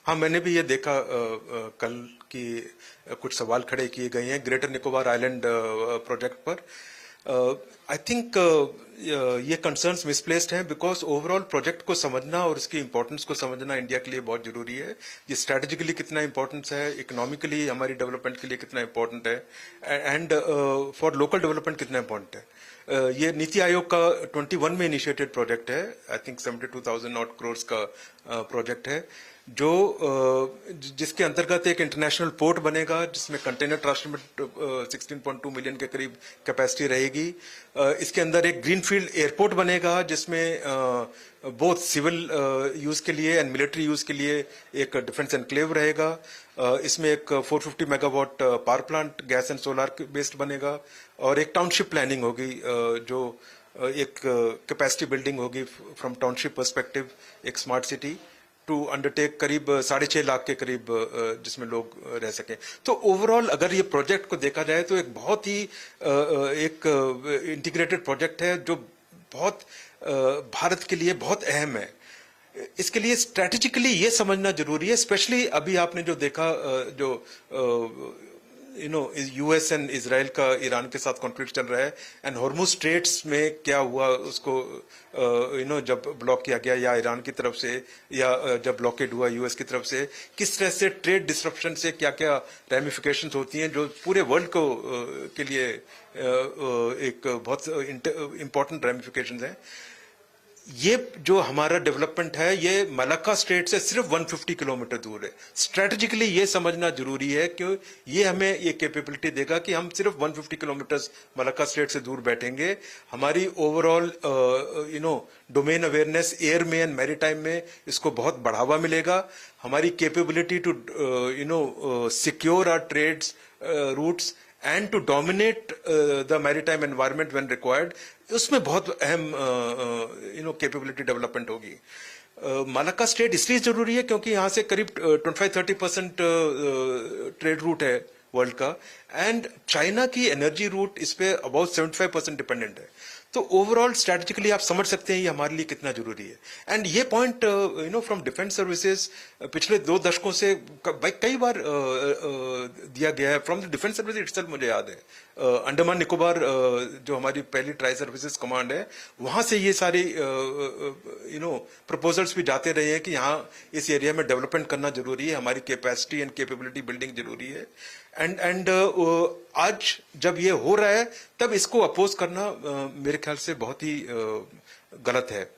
हाँ, मैंने भी ये देखा कल की कुछ सवाल खड़े किए गए हैं ग्रेटर निकोबार आइलैंड प्रोजेक्ट पर। आई थिंक ये कंसर्न्स मिसप्लेस्ड हैं बिकॉज ओवरऑल प्रोजेक्ट को समझना और इसकी इंपॉर्टेंस को समझना इंडिया के लिए बहुत जरूरी है। ये स्ट्रैटेजिकली कितना इंपॉर्टेंस है, इकोनॉमिकली हमारी डेवलपमेंट के लिए कितना इंपॉर्टेंट है एंड फॉर लोकल डेवलपमेंट कितना इंपॉर्टेंट है। ये नीति आयोग का 21 में इनिशिएटेड प्रोजेक्ट है। आई थिंक 72,000 ऑट करोड़ का प्रोजेक्ट है जो जिसके अंतर्गत एक इंटरनेशनल पोर्ट बनेगा जिसमें कंटेनर ट्रांसपोर्ट 16.2 मिलियन के करीब कैपेसिटी रहेगी। इसके अंदर एक ग्रीनफील्ड एयरपोर्ट बनेगा जिसमें बोथ सिविल यूज के लिए एंड मिलिट्री यूज के लिए एक डिफेंस एनक्लेव रहेगा। इसमें एक 450 megawatt power plant gas and solar based बनेगा और एक टाउनशिप प्लानिंग होगी जो एक कैपेसिटी बिल्डिंग होगी फ्रॉम टाउनशिप पर्सपेक्टिव, एक स्मार्ट सिटी टू अंडरटेक करीब 6.5 लाख के करीब जिसमें लोग रह सकें। तो ओवरऑल अगर ये प्रोजेक्ट को देखा जाए तो एक बहुत ही एक इंटीग्रेटेड प्रोजेक्ट है जो बहुत भारत के लिए बहुत अहम है। इसके लिए स्ट्रैटेजिकली ये समझना जरूरी है, स्पेशली अभी आपने जो देखा जो यूएस एंड इजराइल का ईरान के साथ कॉन्फ्लिक्ट चल रहा है एंड हॉर्मुज स्ट्रेट्स में क्या हुआ उसको जब ब्लॉक किया गया या ईरान की तरफ से या जब ब्लॉकेड हुआ यूएस की तरफ से, किस तरह से ट्रेड डिसरप्शन से क्या क्या रेमिफिकेशंस होती हैं जो पूरे वर्ल्ड को के लिए एक बहुत इम्पोर्टेंट रेमिफिकेशंस हैं। ये जो हमारा डेवलपमेंट है ये मलाक्का स्टेट से सिर्फ 150 किलोमीटर दूर है। स्ट्रेटेजिकली ये समझना जरूरी है कि ये हमें ये कैपेबिलिटी देगा कि हम सिर्फ 150 किलोमीटर मलाक्का स्टेट से दूर बैठेंगे। हमारी ओवरऑल डोमेन अवेयरनेस एयर में एंड मैरीटाइम में इसको बहुत बढ़ावा मिलेगा। हमारी capability to secure our trades routes and to dominate the maritime environment when required, उसमें बहुत अहम कैपेबिलिटी डेवलपमेंट होगी। मलाक्का स्टेट इसलिए जरूरी है क्योंकि यहाँ से करीब 25-30% ट्रेड रूट है वर्ल्ड का एंड चाइना की एनर्जी रूट इस पे अबाउट 75% डिपेंडेंट है। तो ओवरऑल स्ट्रैटेजिकली आप समझ सकते हैं ये हमारे लिए कितना जरूरी है। एंड ये पॉइंट फ्रॉम डिफेंस सर्विसेज पिछले 2 दशकों से कई बार दिया गया है from the defence service itself. मुझे याद है अंडमान निकोबार जो हमारी पहली ट्राई सर्विसेज कमांड है वहां से ये सारी प्रपोजल्स भी जाते रहे हैं कि यहाँ इस एरिया में डेवलपमेंट करना जरूरी है, हमारी कैपेसिटी एंड कैपेबिलिटी बिल्डिंग जरूरी है। एंड आज जब ये हो रहा है तब इसको अपोज करना मेरे ख्याल से बहुत ही गलत है।